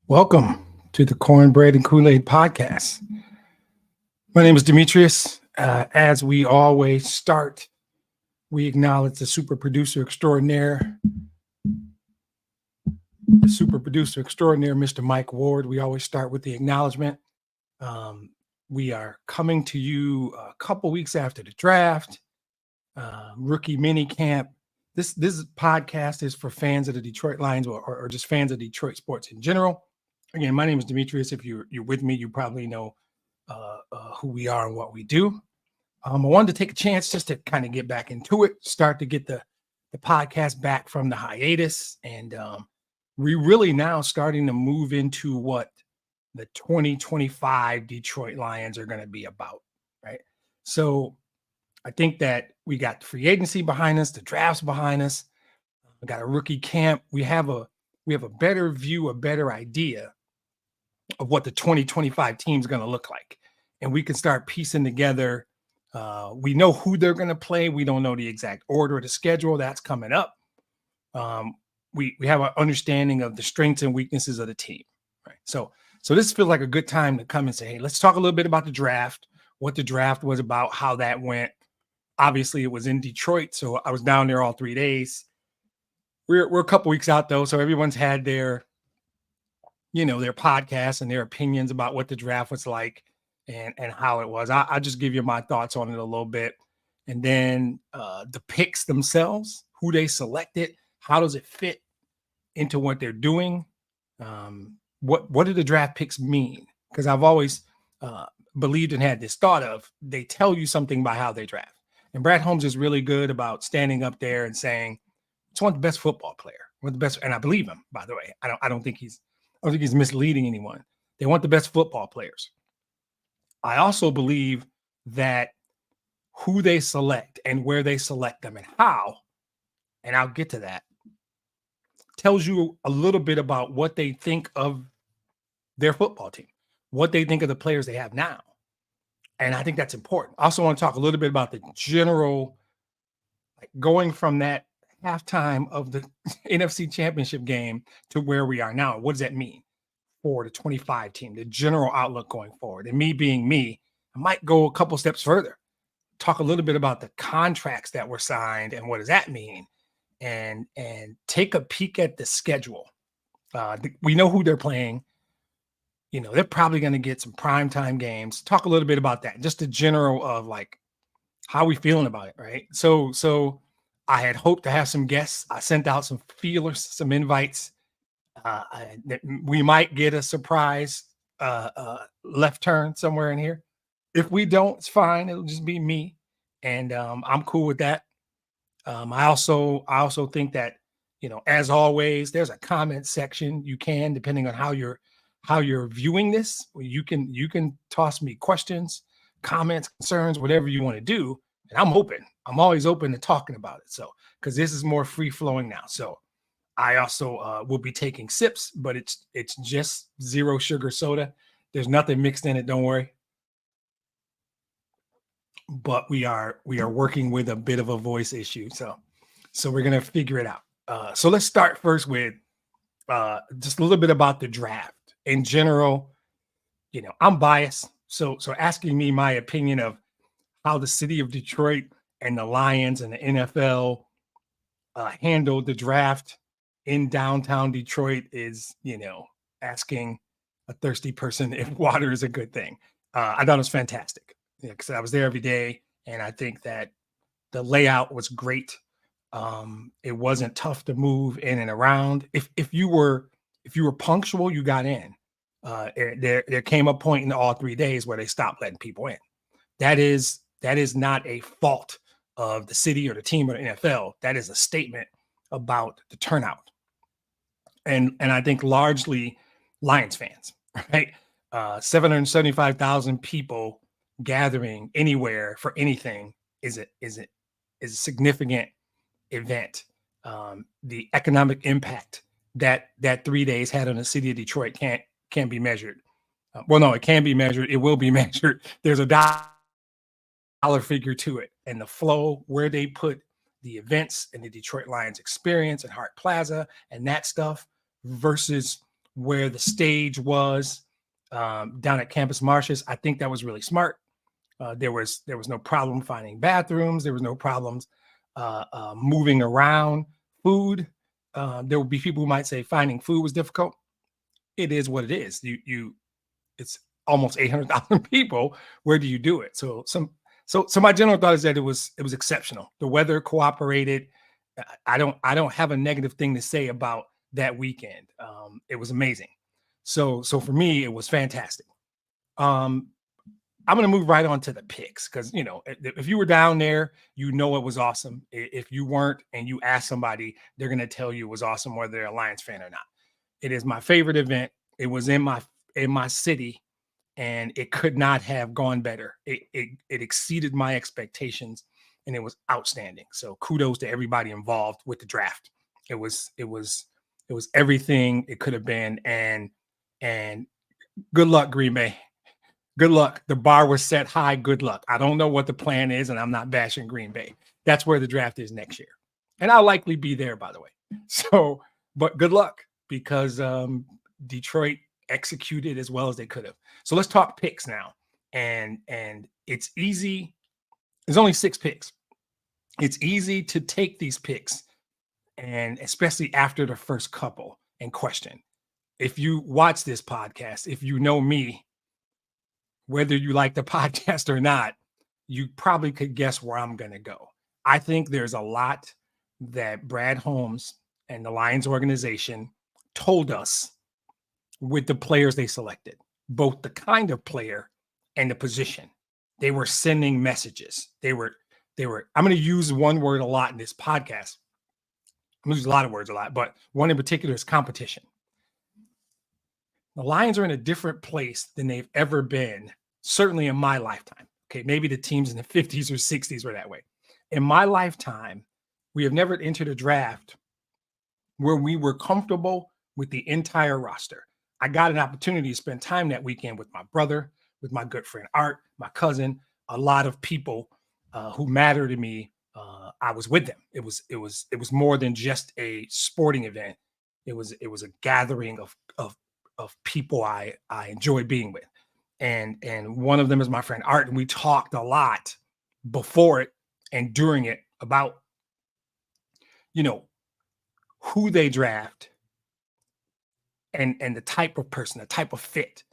Welcome to the Cornbread and Kool-Aid podcast. My name is Demetrius. As we always start, we acknowledge the super producer extraordinaire, Mr. Mike Ward. We always start with the acknowledgement. We are coming to you a couple weeks after the draft, rookie mini camp. This podcast is for fans of the Detroit Lions or just fans of Detroit sports in general. Again, my name is Demetrius. If you're with me, you probably know who we are and what we do. I wanted to take a chance just to kind of get back into it, start to get the podcast back from the hiatus. And we're really now starting to move into what the 2025 Detroit Lions are going to be about, right? So I think that we got the free agency behind us, the drafts behind us. We got a rookie camp. We have a better view, a better idea of what the 2025 team is going to look like. And we can start piecing together. We know who they're going to play. We don't know the exact order of the schedule. That's coming up. We have an understanding of the strengths and weaknesses of the team, right? So this feels like a good time to come and say, hey, let's talk a little bit about the draft, what the draft was about, how that went. Obviously, it was in Detroit, so I was down there all 3 days. We're a couple weeks out, though, so everyone's had their podcasts and their opinions about what the draft was like and how it was. I'll just give you my thoughts on it a little bit. And then the picks themselves, who they selected, how does it fit into what they're doing? What do the draft picks mean? Because I've always believed and had this thought of they tell you something by how they draft. And Brad Holmes is really good about standing up there and saying, it's one of the best football player, one of the best. And I believe him, by the way. I don't think he's misleading anyone. They want the best football players. I also believe that who they select and where they select them and how, and I'll get to that, tells you a little bit about what they think of their football team, what they think of the players they have now. And I think that's important. I also want to talk a little bit about the general, like going from that halftime of the NFC Championship game to where we are now. What does that mean for the 25 team, the general outlook going forward? And me being me, I might go a couple steps further, talk a little bit about the contracts that were signed and what does that mean, and take a peek at the schedule. We know who they're playing. They're probably going to get some primetime games. Talk a little bit about that, just the general of like how we feeling about it, right? So I had hoped to have some guests. I sent out some feelers, some invites. We might get a surprise left turn somewhere in here. If we don't, it's fine. It'll just be me, and I'm cool with that. I also think that as always, there's a comment section. You can, depending on how you're viewing this, you can toss me questions, comments, concerns, whatever you want to do, and I'm open. I'm always open to talking about it. So because this is more free flowing now, so I also will be taking sips, but it's just zero sugar soda. There's nothing mixed in it. Don't worry. But we are working with a bit of a voice issue, so we're gonna figure it out. So let's start first with just a little bit about the draft in general. I'm biased, so asking me my opinion of how the city of Detroit and the Lions and the NFL handled the draft in downtown Detroit is, asking a thirsty person if water is a good thing. I thought it was fantastic because I was there every day, and I think that the layout was great. It wasn't tough to move in and around. If you were punctual, you got in. There came a point in all 3 days where they stopped letting people in. That is not a fault of the city or the team or the NFL. That is a statement about the turnout. And I think largely Lions fans, right? 775,000 people gathering anywhere for anything is a significant event. The economic impact that 3 days had on the city of Detroit can't be measured. Well, no, it can be measured. It will be measured. There's a dollar figure to it, and the flow where they put the events and the Detroit Lions experience and Hart Plaza and that stuff versus where the stage was down at Campus Martius. I think that was really smart. There was no problem finding bathrooms. There was no problems moving around. Food. There would be people who might say finding food was difficult. It is what it is. It's almost 800,000 people. Where do you do it? So my general thought is that it was exceptional. The weather cooperated. I don't have a negative thing to say about that weekend. It was amazing. So for me, it was fantastic. I'm going to move right on to the picks because, if you were down there, it was awesome. If you weren't and you ask somebody, they're going to tell you it was awesome, whether they're a Lions fan or not. It is my favorite event. It was in my city, and it could not have gone better. It exceeded my expectations, and it was outstanding. So kudos to everybody involved with the draft. It was everything it could have been, and good luck, Green Bay. Good luck. The bar was set high. Good luck. I don't know what the plan is, and I'm not bashing Green Bay. That's where the draft is next year, and I'll likely be there, by the way. So, but good luck, because Detroit executed as well as they could have. So let's talk picks now. And it's easy. There's only 6 picks. It's easy to take these picks, and especially after the first couple, and question. If you watch this podcast, if you know me, whether you like the podcast or not, you probably could guess where I'm going to go. I think there's a lot that Brad Holmes and the Lions organization told us with the players they selected, both the kind of player and the position. They were sending messages. I'm going to use one word a lot in this podcast. I'm going to use a lot of words a lot, but one in particular is competition. The Lions are in a different place than they've ever been, certainly in my lifetime. Okay, maybe the teams in the 50s or 60s were that way. In my lifetime, we have never entered a draft where we were comfortable with the entire roster. I got an opportunity to spend time that weekend with my brother, with my good friend Art, my cousin, a lot of people who matter to me. I was with them. It was more than just a sporting event. It was a gathering of people I enjoy being with. And one of them is my friend Art, and we talked a lot before it and during it about, who they draft and the type of person, the type of fit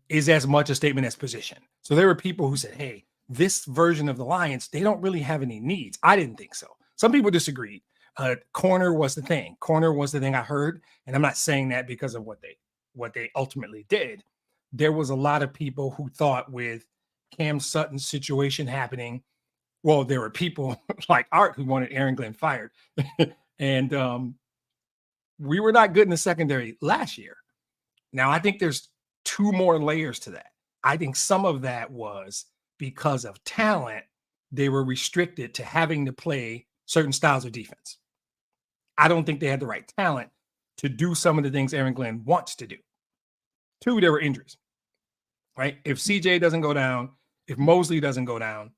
is as much a statement as position. So there were people who said, hey, this version of the Lions, they don't really have any needs. I didn't think so. Some people disagreed. Corner was the thing. Corner was the thing I heard. And I'm not saying that because of what they ultimately did. There was a lot of people who thought with Cam Sutton's situation happening, well, there were people like Art who wanted Aaron Glenn fired. And we were not good in the secondary last year. Now, I think there's 2 more layers to that. I think some of that was because of talent. They were restricted to having to play certain styles of defense. I don't think they had the right talent to do some of the things Aaron Glenn wants to do. 2, there were injuries, right? If CJ doesn't go down, if Mosley doesn't go down,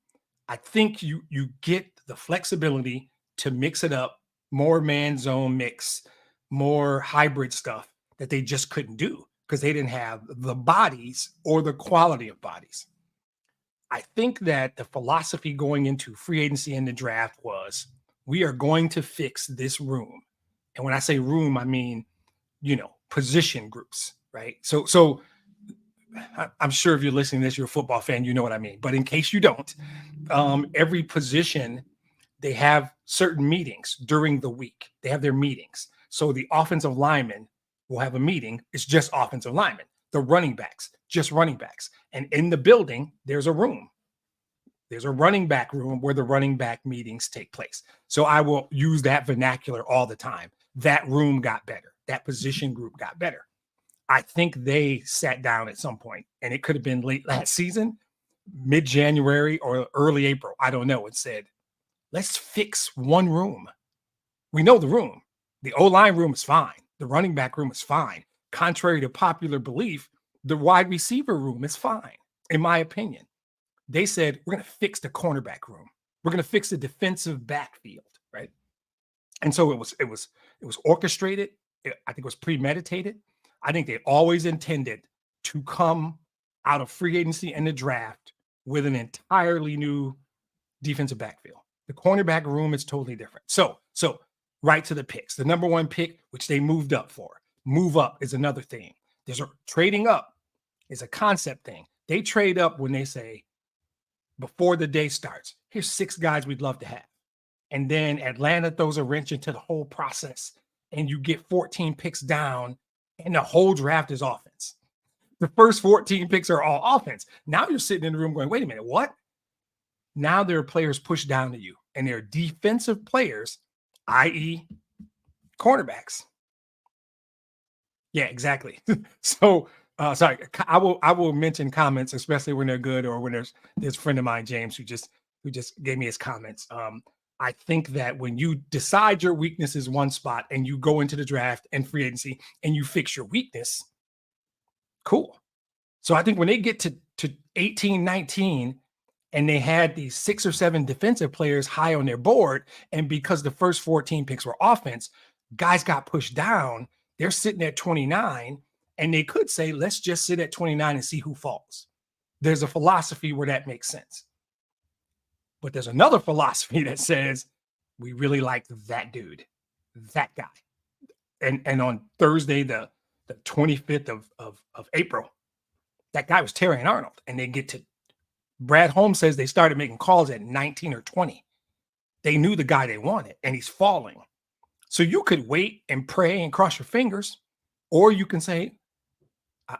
I think you get the flexibility to mix it up, more man zone mix, more hybrid stuff that they just couldn't do because they didn't have the bodies or the quality of bodies. I think that the philosophy going into free agency and the draft was, we are going to fix this room. And when I say room, I mean, position groups, right? So I'm sure if you're listening to this, you're a football fan, you know what I mean. But in case you don't, every position, they have certain meetings during the week. They have their meetings. So the offensive linemen will have a meeting. It's just offensive linemen. The running backs, just running backs. And in the building, there's a room. There's a running back room where the running back meetings take place. So I will use that vernacular all the time. That room got better. That position group got better. I think they sat down at some point, and it could have been late last season, mid-January or early April. I don't know. And said, let's fix one room. We know the room. The O-line room is fine. The running back room is fine. Contrary to popular belief, the wide receiver room is fine, in my opinion. They said, we're going to fix the cornerback room. We're going to fix the defensive backfield, right? And so it was orchestrated. I think it was premeditated. I think they always intended to come out of free agency and the draft with an entirely new defensive backfield. The cornerback room is totally different. So right to the picks. The number one pick, which they moved up for. Move up is another thing. There's a trading up is a concept thing. They trade up when they say, before the day starts, here's 6 guys we'd love to have. And then Atlanta throws a wrench into the whole process, and you get 14 picks down, and the whole draft is offense. The first 14 picks are all offense. Now you're sitting in the room going, wait a minute, what? Now there are players pushed down to you, and they're defensive players, i.e., cornerbacks. Yeah, exactly. So, sorry, I will mention comments, especially when they're good or when there's this friend of mine, James, who just gave me his comments. I think that when you decide your weakness is one spot and you go into the draft and free agency and you fix your weakness, cool. So I think when they get to 18, 19, and they had these 6 or 7 defensive players high on their board, and because the first 14 picks were offense, guys got pushed down. They're sitting at 29, and they could say, let's just sit at 29 and see who falls. There's a philosophy where that makes sense. But there's another philosophy that says, we really like that dude, that guy. And on Thursday, the 25th of April, that guy was Terry Arnold. And they get to, Brad Holmes says they started making calls at 19 or 20. They knew the guy they wanted, and he's falling. So you could wait and pray and cross your fingers, or you can say,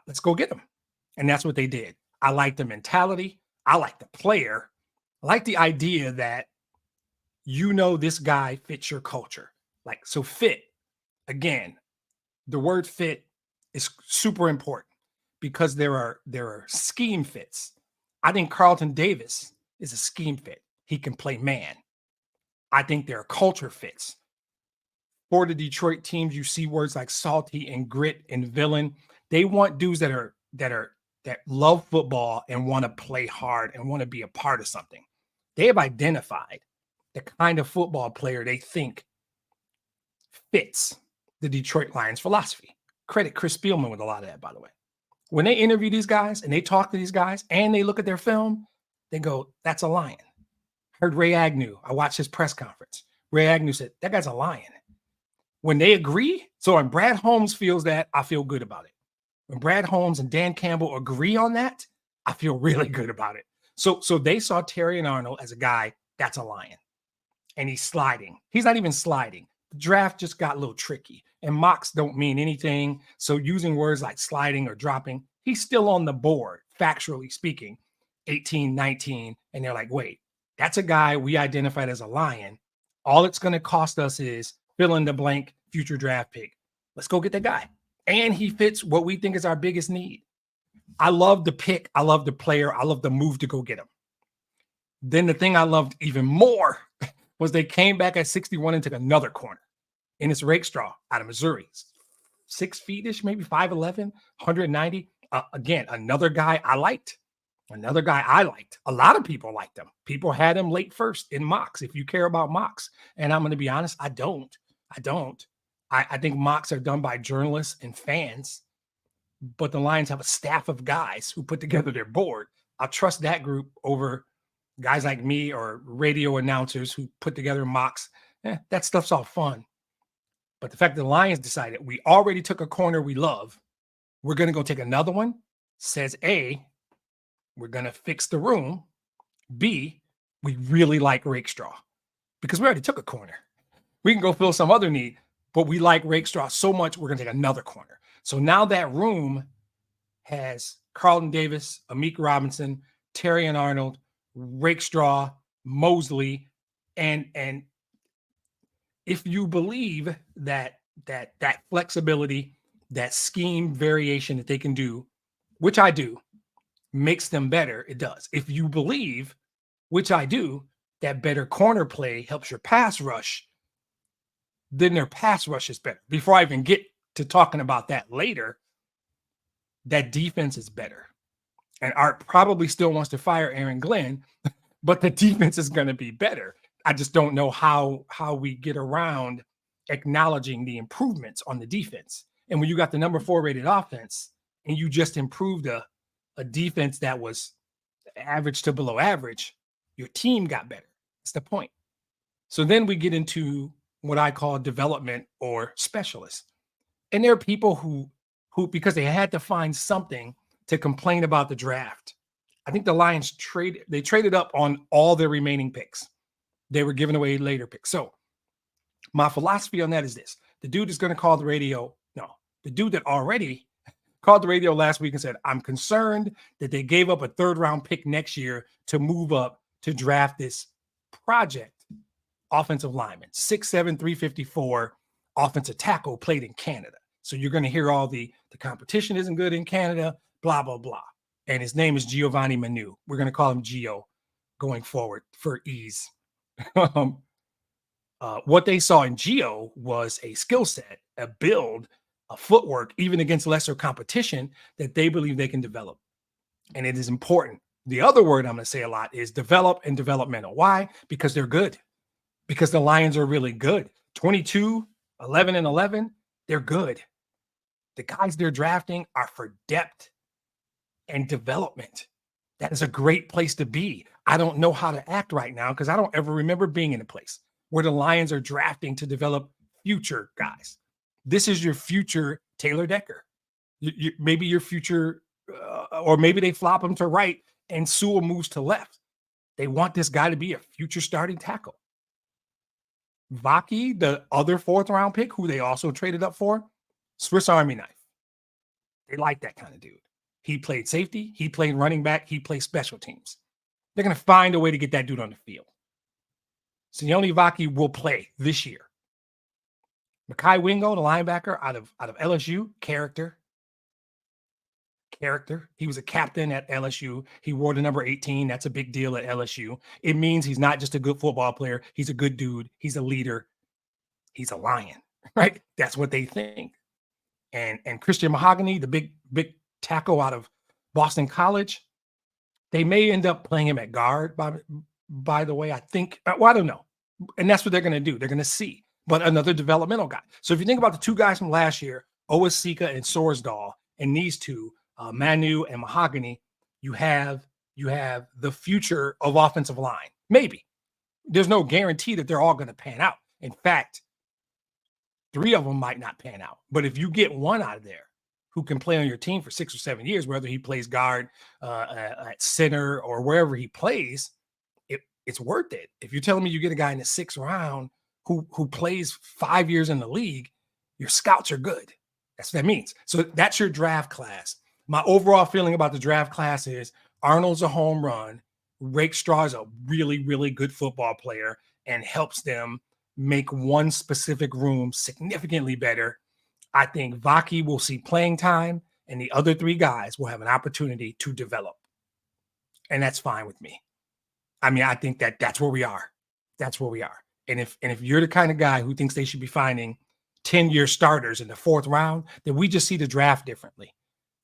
let's go get him. And that's what they did. I like the mentality. I like the player. I like the idea that, this guy fits your culture. Like, so fit, again, the word fit is super important because there are scheme fits. I think Carlton Davis is a scheme fit. He can play man. I think there are culture fits. For the Detroit teams, you see words like salty and grit and villain. They want dudes that love football and want to play hard and want to be a part of something. They have identified the kind of football player they think fits the Detroit Lions philosophy. Credit Chris Spielman with a lot of that, by the way. When they interview these guys and they talk to these guys and they look at their film, they go, that's a Lion. Heard Ray Agnew. I watched his press conference. Ray Agnew said, that guy's a Lion. When they agree, so when Brad Holmes feels that, I feel good about it. When Brad Holmes and Dan Campbell agree on that, I feel really good about it. So they saw Terry and Arnold as a guy, that's a Lion. And he's sliding. He's not even sliding. The draft just got a little tricky. And mocks don't mean anything. So using words like sliding or dropping, he's still on the board, factually speaking, 18, 19. And they're like, wait, that's a guy we identified as a Lion. All it's going to cost us is fill in the blank future draft pick. Let's go get that guy. And he fits what we think is our biggest need. I love the pick. I love the player. I love the move to go get him. Then the thing I loved even more was they came back at 61 and took another corner. And it's Rakestraw out of Missouri. 6 feet-ish, maybe 5'11", 190. Again, another guy I liked. A lot of people liked him. People had him late first in mocks, if you care about mocks. And I'm going to be honest, I don't. I think mocks are done by journalists and fans, but the Lions have a staff of guys who put together their board. I'll trust that group over guys like me or radio announcers who put together mocks. That stuff's all fun. But the fact that the Lions decided we already took a corner we love, we're going to go take another one, says A, we're going to fix the room. B, we really like Rakestraw because we already took a corner. We can go fill some other need, but we like Rakestraw so much, we're going to take another corner. So now that room has Carlton Davis, Amik Robinson, Terry and Arnold, Rakestraw, Mosley, and if you believe that flexibility, that scheme variation that they can do, which I do, makes them better, it does. If you believe, which I do, that better corner play helps your pass rush, then their pass rush is better. Before I even get to talking about that later, that defense is better. And Art probably still wants to fire Aaron Glenn, but the defense is going to be better. I just don't know how we get around acknowledging the improvements on the defense. And when you got the number 4 rated offense and you just improved a defense that was average to below average, your team got better. That's the point. So then we get into what I call development or specialists. And there are people who because they had to find something to complain about the draft. I think the Lions traded up on all their remaining picks. They were giving away later picks. So my philosophy on that is this. The dude is going to call the radio. No, the dude that already called the radio last week and said, I'm concerned that they gave up a 3rd round pick next year to move up to draft this project offensive lineman, 6'7", 354 offensive tackle, played in Canada. So you're going to hear all the competition isn't good in Canada, blah, blah, blah. And his name is Giovanni Manu. We're going to call him Gio going forward for ease. What they saw in Gio was a skill set, a build, a footwork, even against lesser competition that they believe they can develop. And it is important. The other word I'm going to say a lot is develop and developmental. Why? Because they're good. Because the Lions are really good. 22, 11, and 11, they're good. The guys they're drafting are for depth and development. That is a great place to be. I don't know how to act right now because I don't ever remember being in a place where the Lions are drafting to develop future guys. This is your future Taylor Decker. Maybe your future, or maybe they flop him to right and Sewell moves to left. They want this guy to be a future starting tackle. Vaki, the other 4th round pick, who they also traded up for, Swiss Army knife. They like that kind of dude. He played safety. He played running back. He played special teams. They're going to find a way to get that dude on the field. Sione Vaki will play this year. Mekhi Wingo, the linebacker out of LSU, character. He was a captain at LSU. He wore the number 18. That's a big deal at LSU. It means he's not just a good football player. He's a good dude. He's a leader. He's a lion, right? That's what they think. And Christian Mahogany, the big tackle out of Boston College, they may end up playing him at guard, by the way. I think, well, I don't know. And that's what they're going to do. They're going to see. But another developmental guy. So if you think about the 2 guys from last year, Owasika and Sorsdal, and these 2, Manu and Mahogany, you have the future of offensive line. Maybe. There's no guarantee that they're all going to pan out. In fact, 3 of them might not pan out. But if you get one out of there who can play on your team for 6 or 7 years, whether he plays guard at center or wherever he plays, it's worth it. If you're telling me you get a guy in the 6th round who plays 5 years in the league, your scouts are good. That's what that means. So that's your draft class. My overall feeling about the draft class is Arnold's a home run. Rakestraw is a really, really good football player and helps them make one specific room significantly better. I think Vaki will see playing time and the other 3 guys will have an opportunity to develop. And that's fine with me. I mean, I think that's where we are. That's where we are. And if you're the kind of guy who thinks they should be finding 10-year starters in the 4th round, then we just see the draft differently.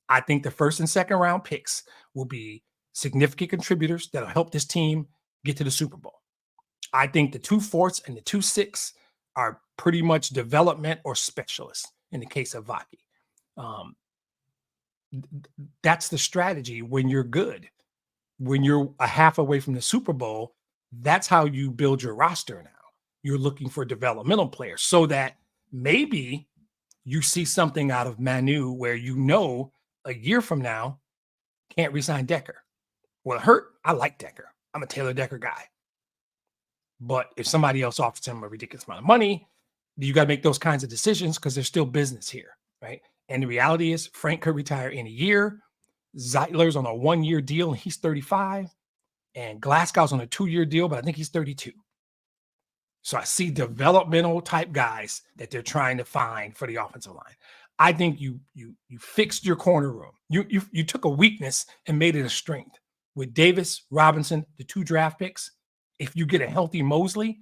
I think the 1st and 2nd round picks will be significant contributors that'll help this team get to the Super Bowl. I think the 2 4ths and the 2 6 are pretty much development or specialists in the case of Vaki. That's the strategy when you're good. When you're a half away from the Super Bowl, that's how you build your roster now. You're looking for developmental players so that maybe you see something out of Manu where a year from now can't re-sign Decker. Well, it hurt. I like Decker. I'm a Taylor Decker guy. But if somebody else offers him a ridiculous amount of money, you got to make those kinds of decisions because there's still business here, right? And the reality is Frank could retire in a year. Zeitler's on a 1-year deal and he's 35. And Glasgow's on a 2-year deal, but I think he's 32. So I see developmental type guys that they're trying to find for the offensive line. I think you fixed your corner room. You took a weakness and made it a strength. With Davis, Robinson, the 2 draft picks, if you get a healthy Mosley,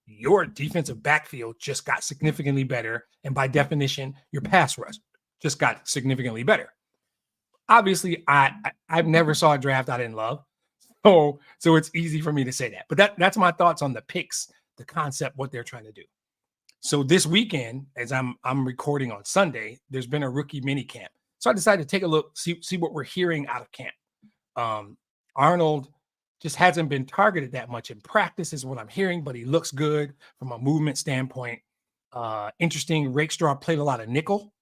your defensive backfield just got significantly better. And by definition, your pass rush just got significantly better. Obviously, I've never saw a draft I didn't love. So it's easy for me to say that. But that's my thoughts on the picks, the concept, what they're trying to do. So this weekend, as I'm recording on Sunday, there's been a rookie mini camp. So I decided to take a look, see what we're hearing out of camp. Arnold just hasn't been targeted that much in practice, is what I'm hearing, but he looks good from a movement standpoint. Interesting. Rakestraw played a lot of nickel,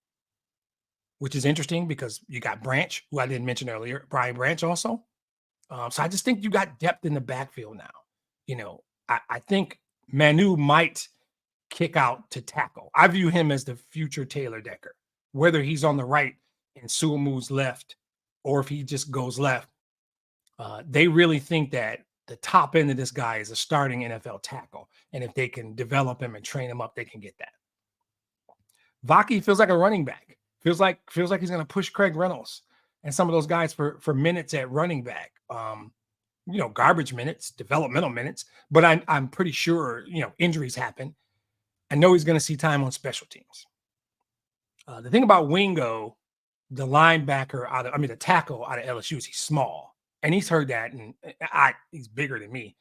which is interesting because you got Branch, who I didn't mention earlier, Brian Branch also. So I just think you got depth in the backfield now. I think Manu might kick out to tackle. I view him as the future Taylor Decker, whether he's on the right and Sewell moves left, or if he just goes left. They really think that the top end of this guy is a starting NFL tackle. And if they can develop him and train him up, they can get that. Vaki feels like a running back. Feels like he's going to push Craig Reynolds and some of those guys for minutes at running back. Garbage minutes, developmental minutes. But I'm pretty sure, injuries happen. I know he's going to see time on special teams. The thing about Wingo, the the tackle out of LSU, is he's small. And he's heard that, and he's bigger than me.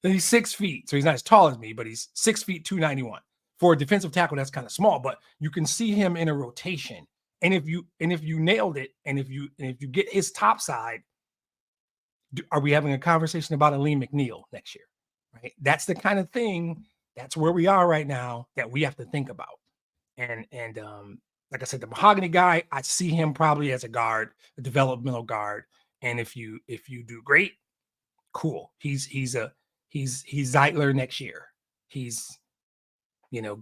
He's 6 feet, so he's not as tall as me, but he's 6 feet, 291. For a defensive tackle, that's kind of small, but you can see him in a rotation. And if you nailed it, and if you get his top side, are we having a conversation about Aleem McNeil next year? Right? That's the kind of thing. That's where we are right now that we have to think about. And like I said, the mahogany guy, I see him probably as a guard, a developmental guard. And if you do great, cool. He's Zeitler next year. He's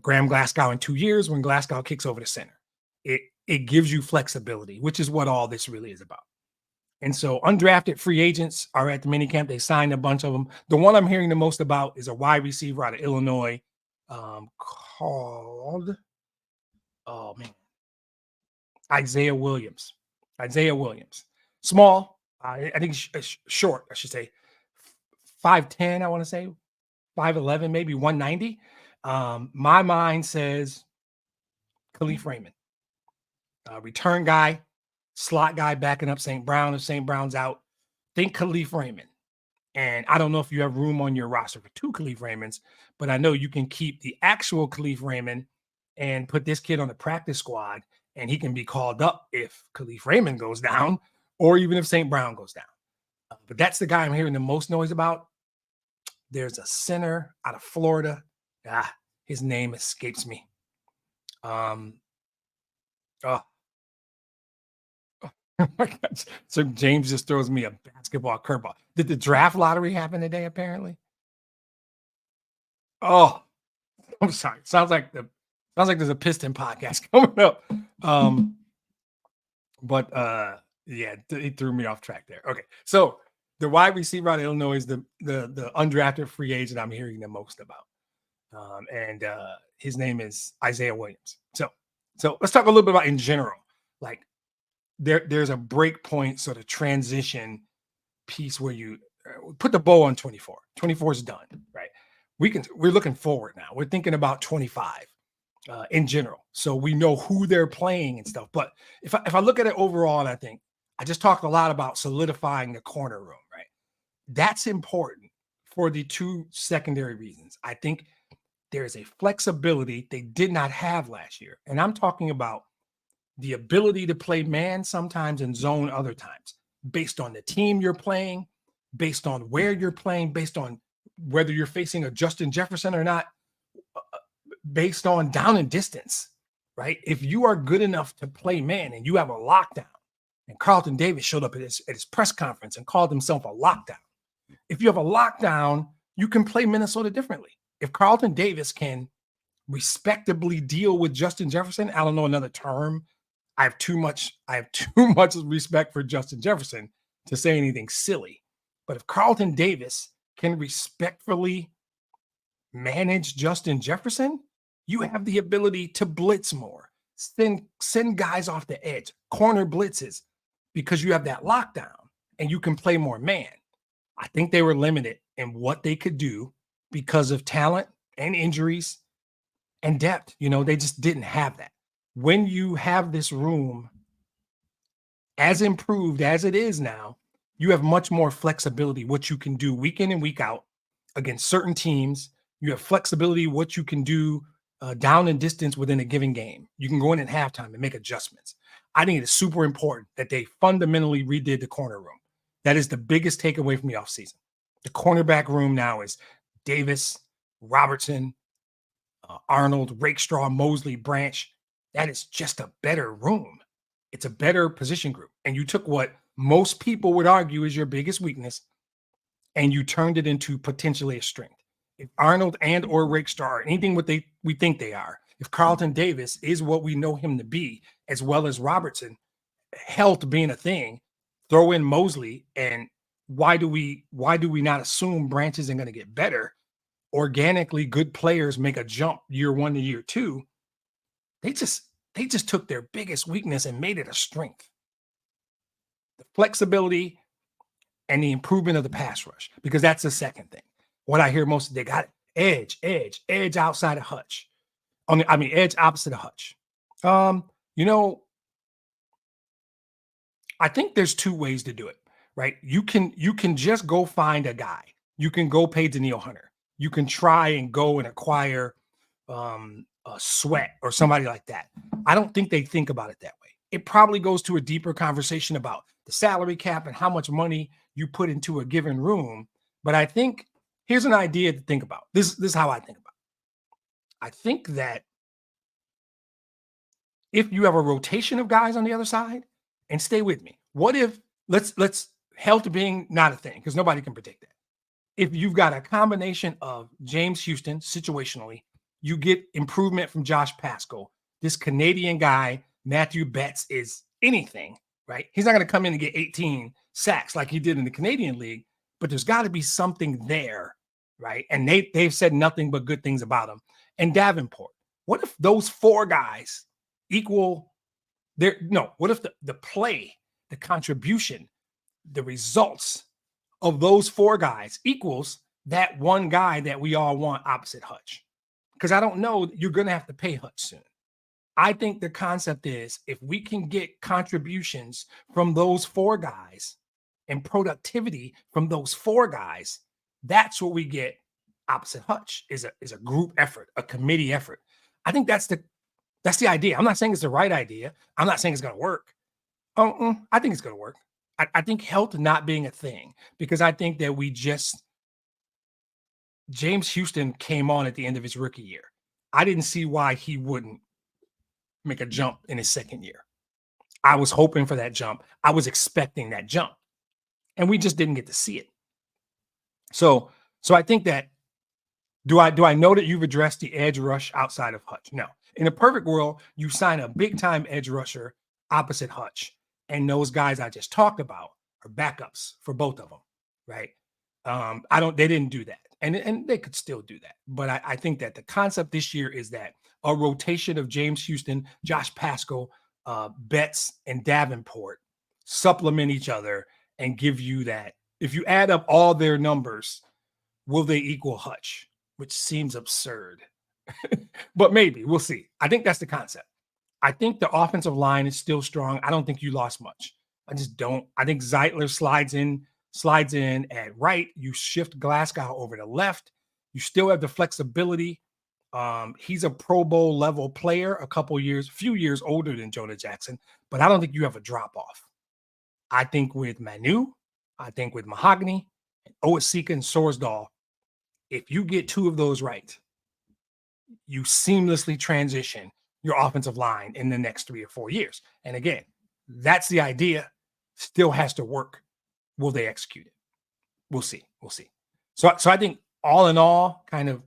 Graham Glasgow in 2 years when Glasgow kicks over the center. It gives you flexibility, which is what all this really is about. And so undrafted free agents are at the minicamp. They signed a bunch of them. The one I'm hearing the most about is a wide receiver out of Illinois called Isaiah Williams. Small. I think short, I should say. 5'10", I want to say. 5'11", maybe 190. My mind says Khalif Raymond. Return guy, slot guy backing up St. Brown. If St. Brown's out, think Khalif Raymond. And I don't know if you have room on your roster for 2 Khalif Raymonds, but I know you can keep the actual Khalif Raymond and put this kid on the practice squad, and he can be called up if Khalif Raymond goes down, or even if St. Brown goes down. But that's the guy I'm hearing the most noise about. There's a center out of Florida. His name escapes me. So James just throws me a basketball curveball. Did the draft lottery happen today, apparently? Oh, I'm sorry. Sounds like there's a Piston podcast coming up. Yeah, it threw me off track there. Okay, so the wide receiver out of Illinois is the undrafted free agent I'm hearing the most about, and his name is Isaiah Williams. So let's talk a little bit about in general. Like there's a break point sort of transition piece where you put the bow on 24. 24 is done, right? We're looking forward now. We're thinking about 25. In general, so we know who they're playing and stuff. But if I look at it overall, and I think I just talked a lot about solidifying the corner room, right? That's important for the 2 secondary reasons. I think there's a flexibility they did not have last year, and I'm talking about the ability to play man sometimes and zone other times, based on the team you're playing, based on where you're playing, based on whether you're facing a Justin Jefferson or not. Based on down and distance, right? If you are good enough to play man and you have a lockdown, and Carlton Davis showed up at his press conference and called himself a lockdown. If you have a lockdown, you can play Minnesota differently. If Carlton Davis can respectably deal with Justin Jefferson, I don't know another term. I have too much respect for Justin Jefferson to say anything silly. But if Carlton Davis can respectfully manage Justin Jefferson, you have the ability to blitz more, send guys off the edge, corner blitzes, because you have that lockdown and you can play more man. I think they were limited in what they could do because of talent and injuries and depth. They just didn't have that. When you have this room as improved as it is now, you have much more flexibility, what you can do week in and week out against certain teams. You have flexibility, what you can do down in distance within a given game. You can go in at halftime and make adjustments. I think it is super important that they fundamentally redid the corner room. That is the biggest takeaway from the offseason. The cornerback room now is Davis, Robertson, Arnold, Rakestraw, Mosley, Branch. That is just a better room. It's a better position group. And you took what most people would argue is your biggest weakness and you turned it into potentially a strength. If Arnold and or Rakestraw are anything what we think they are, if Carlton Davis is what we know him to be, as well as Robertson, health being a thing, throw in Mosley, and why do we not assume Branch isn't going to get better? Organically, good players make a jump year 1 to year 2. They just took their biggest weakness and made it a strength. The flexibility and the improvement of the pass rush, because that's the second thing. What I hear most, they got edge outside of Hutch. Edge opposite of Hutch. I think there's 2 ways to do it, right? You can just go find a guy. You can go pay Daniil Hunter. You can try and go and acquire a Sweat or somebody like that. I don't think they think about it that way. It probably goes to a deeper conversation about the salary cap and how much money you put into a given room. But I think here's an idea to think about. This is how I think about it. I think that if you have a rotation of guys on the other side, and stay with me, what if let's health being not a thing because nobody can predict that. If you've got a combination of James Houston situationally, you get improvement from Josh Pascal. This Canadian guy, Matthew Betts, is anything, right? He's not going to come in and get 18 sacks like he did in the Canadian League, but there's got to be something there, right? And they've said nothing but good things about him. And Davenport, what if those 4 guys equal what if the play, the contribution, the results of those 4 guys equals that one guy that we all want opposite Hutch? Because I don't know, you're going to have to pay Hutch soon. I think the concept is if we can get contributions from those 4 guys and productivity from those 4 guys, that's what we get opposite Hutch is a group effort, a committee effort. I think that's the idea. I'm not saying it's the right idea. I'm not saying it's going to work. I think it's going to work. I think health not being a thing, because I think that James Houston came on at the end of his rookie year. I didn't see why he wouldn't make a jump in his second year. I was hoping for that jump. I was expecting that jump, and we just didn't get to see it. So I think that, do I know that you've addressed the edge rush outside of Hutch? No. In a perfect world, you sign a big-time edge rusher opposite Hutch, and those guys I just talked about are backups for both of them, right? They didn't do that, and they could still do that. But I think that the concept this year is that a rotation of James Houston, Josh Pascal, Betts, and Davenport supplement each other and give you that. If you add up all their numbers, will they equal Hutch? Which seems absurd. But maybe we'll see. I think that's the concept. I think the offensive line is still strong. I don't think you lost much. I just don't. I think Zeitler slides in at right. You shift Glasgow over to left. You still have the flexibility. He's a Pro Bowl level player, few years older than Jonah Jackson, but I don't think you have a drop off. I think with Manu, I think with Mahogany, and Owasika and Sorsdahl, if you get 2 of those right, you seamlessly transition your offensive line in the next 3 or 4 years. And again, that's the idea. Still has to work. Will they execute it? We'll see. So I think all in all, kind of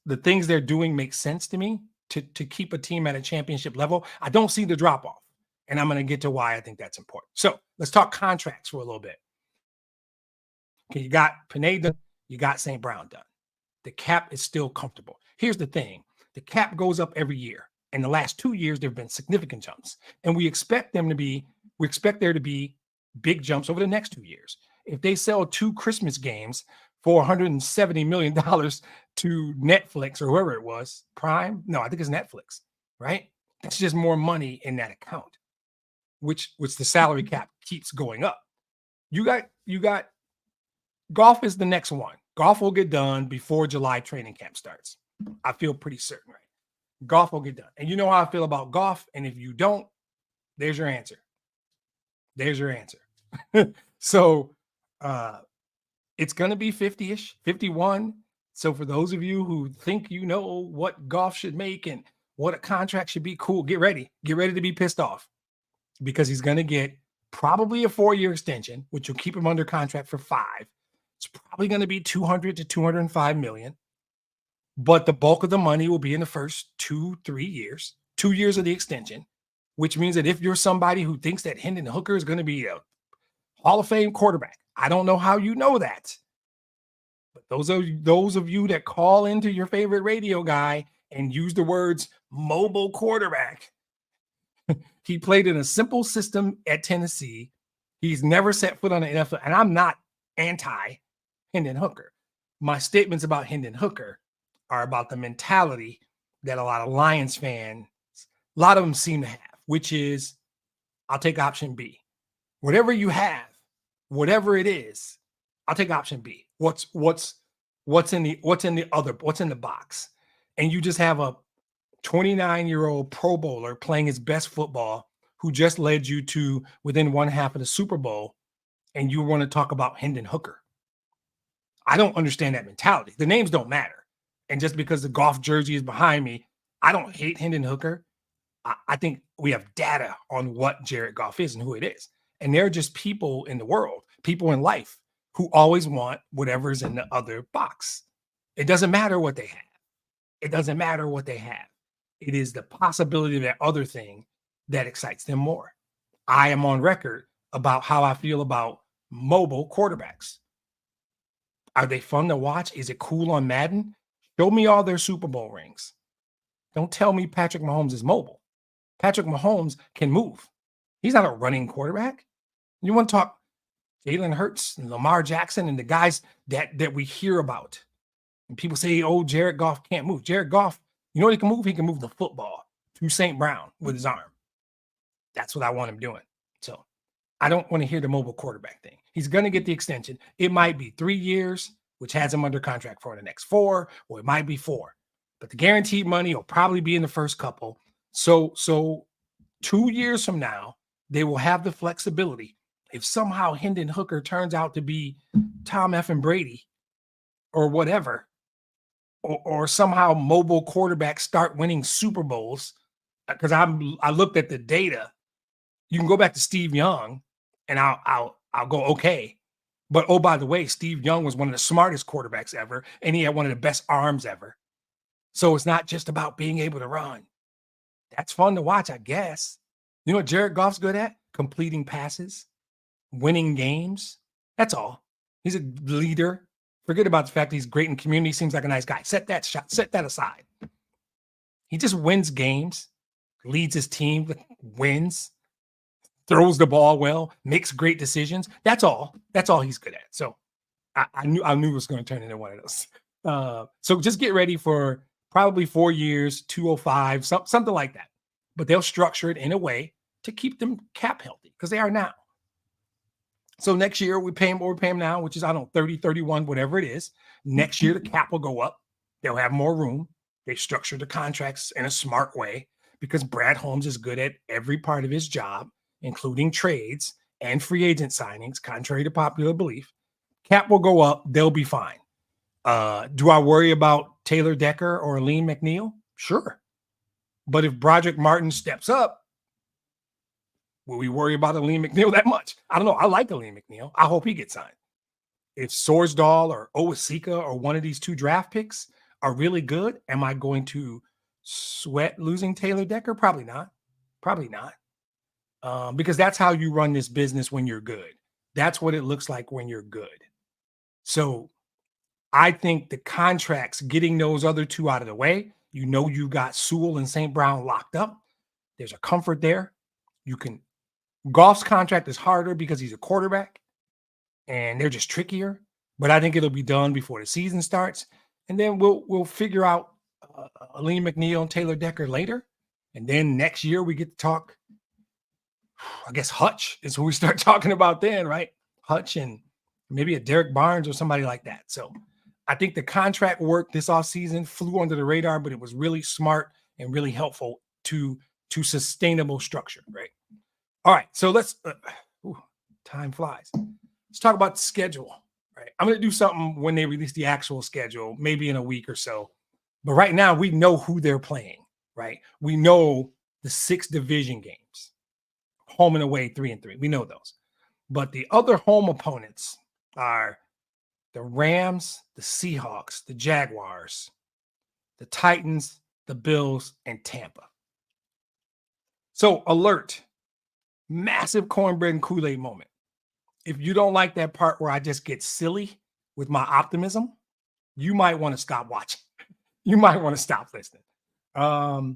the things they're doing make sense to me to keep a team at a championship level. I don't see the drop off, and I'm going to get to why I think that's important. So let's talk contracts for a little bit. Okay, you got Pineda, you got St. Brown done. The cap is still comfortable. Here's the thing. The cap goes up every year. In the last 2 years, there have been significant jumps. And we expect there to be big jumps over the next 2 years. If they sell 2 Christmas games for $170 million to Netflix or whoever it was, Prime? No, I think it's Netflix, right? That's just more money in that account, which the salary cap keeps going up. You got golf is the next one. Golf will get done before July training camp starts. I feel pretty certain, right? Goff will get done. And you know how I feel about Goff. And if you don't, there's your answer. There's your answer. So it's going to be 50-ish, 51. So for those of you who think you know what Goff should make and what a contract should be, cool, get ready. Get ready to be pissed off because he's going to get probably a 4-year extension, which will keep him under contract for 5. It's probably going to be 200 to 205 million. But the bulk of the money will be in the first 2-3 years, 2 years of the extension, which means that if you're somebody who thinks that Hendon Hooker is going to be a Hall of Fame quarterback, I don't know how you know that. But those of you that call into your favorite radio guy and use the words mobile quarterback, he played in a simple system at Tennessee. He's never set foot on the NFL, and I'm not anti Hendon Hooker. My statements about Hendon Hooker are about the mentality that a lot of Lions fans, a lot of them seem to have, which is, I'll take option B. Whatever you have, whatever it is, I'll take option B. What's in the box? And you just have a 29-year-old Pro Bowler playing his best football who just led you to within one half of the Super Bowl, and you want to talk about Hendon Hooker. I don't understand that mentality. The names don't matter. And just because the Goff jersey is behind me, I don't hate Hendon Hooker. I think we have data on what Jared Goff is and who it is. And there are just people in the world, people in life who always want whatever's in the other box. It doesn't matter what they have. It doesn't matter what they have. It is the possibility of that other thing that excites them more. I am on record about how I feel about mobile quarterbacks. Are they fun to watch? Is it cool on Madden? Show me all their Super Bowl rings. Don't tell me Patrick Mahomes is mobile. Patrick Mahomes can move. He's not a running quarterback. You want to talk Jalen Hurts and Lamar Jackson and the guys that we hear about. And people say, oh, Jared Goff can't move. Jared Goff, you know what he can move? He can move the football to St. Brown with his arm. That's what I want him doing. So I don't want to hear the mobile quarterback thing. He's going to get the extension. It might be 3 years, which has him under contract for the next 4, or it might be 4. But the guaranteed money will probably be in the first couple. So 2 years from now, they will have the flexibility. If somehow Hendon Hooker turns out to be Tom effing Brady or whatever, or somehow mobile quarterbacks start winning Super Bowls, because I looked at the data. You can go back to Steve Young, and I'll go, okay. But, oh, by the way, Steve Young was one of the smartest quarterbacks ever, and he had one of the best arms ever. So it's not just about being able to run. That's fun to watch, I guess. You know what Jared Goff's good at? Completing passes, winning games. That's all. He's a leader. Forget about the fact that he's great in community. Seems like a nice guy. Set that aside. He just wins games, leads his team, wins, throws the ball well, makes great decisions. That's all. That's all he's good at. So I knew it was going to turn into one of those. So just get ready for probably 4 years, 205, something like that. But they'll structure it in a way to keep them cap healthy because they are now. So next year we pay him what we pay him now, which is, I don't know, 30, 31, whatever it is. Next year the cap will go up. They'll have more room. They structure the contracts in a smart way because Brad Holmes is good at every part of his job, including trades and free agent signings, contrary to popular belief. Cap will go up. They'll be fine. Do I worry about Taylor Decker or Aleem McNeil? Sure. But if Broderick Martin steps up, will we worry about Aleem McNeil that much? I don't know. I like Aleem McNeil. I hope he gets signed. If Sorsdal or Owasika or one of these 2 draft picks are really good, am I going to sweat losing Taylor Decker? Probably not. Probably not. Because that's how you run this business when you're good. That's what it looks like when you're good. So I think the contracts, getting those other 2 out of the way, you got Sewell and St. Brown locked up. There's a comfort there. Goff's contract is harder because he's a quarterback and they're just trickier, but I think it'll be done before the season starts. And then we'll figure out Aleem McNeil and Taylor Decker later. And then next year we get to talk, I guess Hutch is who we start talking about then, right? Hutch and maybe a Derek Barnes or somebody like that. So I think the contract work this offseason flew under the radar, but it was really smart and really helpful to sustainable structure, right? All right, so time flies. Let's talk about the schedule, right? I'm going to do something when they release the actual schedule, maybe in a week or so. But right now, we know who they're playing, right? We know the 6 division games, home and away, 3-3. We know those. But the other home opponents are the Rams, the Seahawks, the Jaguars, the Titans, the Bills, and Tampa. So alert, massive cornbread and Kool-Aid moment. If you don't like that part where I just get silly with my optimism, you might want to stop watching. You might want to stop listening. I'll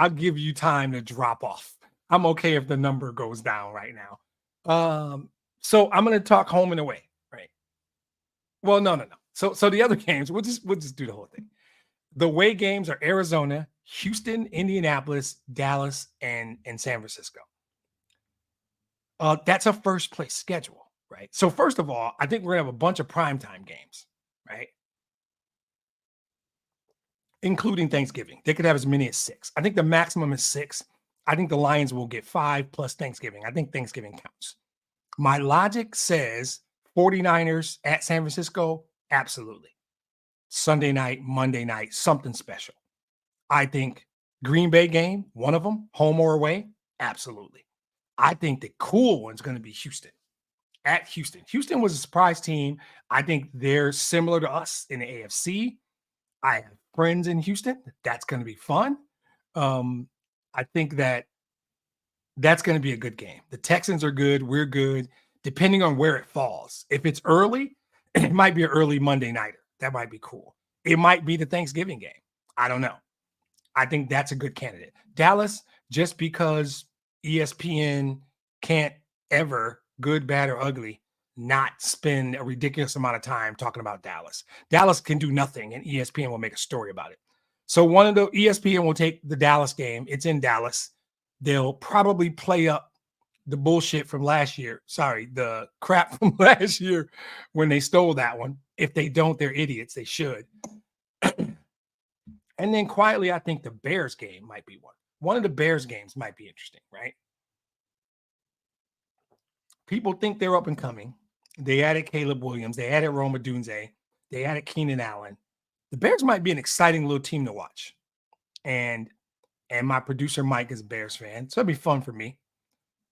give you time to drop off. I'm okay if the number goes down right now. So I'm going to talk home and away, right? Well, no. So the other games, we'll just do the whole thing. The away games are Arizona, Houston, Indianapolis, Dallas, and San Francisco. That's a first place schedule, right? So first of all, I think we're gonna have a bunch of primetime games, right? Including Thanksgiving. They could have as many as 6. I think the maximum is 6. I think the Lions will get 5 plus Thanksgiving. I think Thanksgiving counts. My logic says 49ers at San Francisco, absolutely. Sunday night, Monday night, something special. I think Green Bay game, one of them, home or away, absolutely. I think the cool one's going to be Houston. At Houston. Houston was a surprise team. I think they're similar to us in the AFC. I have friends in Houston. That's going to be fun. I think that's going to be a good game. The Texans are good. We're good, depending on where it falls. If it's early, it might be an early Monday nighter. That might be cool. It might be the Thanksgiving game. I don't know. I think that's a good candidate. Dallas, just because ESPN can't ever, good, bad, or ugly, not spend a ridiculous amount of time talking about Dallas. Dallas can do nothing, and ESPN will make a story about it. So one of the ESPN will take the Dallas game. It's in Dallas. They'll probably play up the bullshit from last year. Sorry, the crap from last year when they stole that one. If they don't, they're idiots. They should. And then quietly, I think the Bears game might be one. One of the Bears games might be interesting, right? People think they're up and coming. They added Caleb Williams. They added Rome Odunze. They added Keenan Allen. The Bears might be an exciting little team to watch. And my producer Mike is a Bears fan, so it'd be fun for me.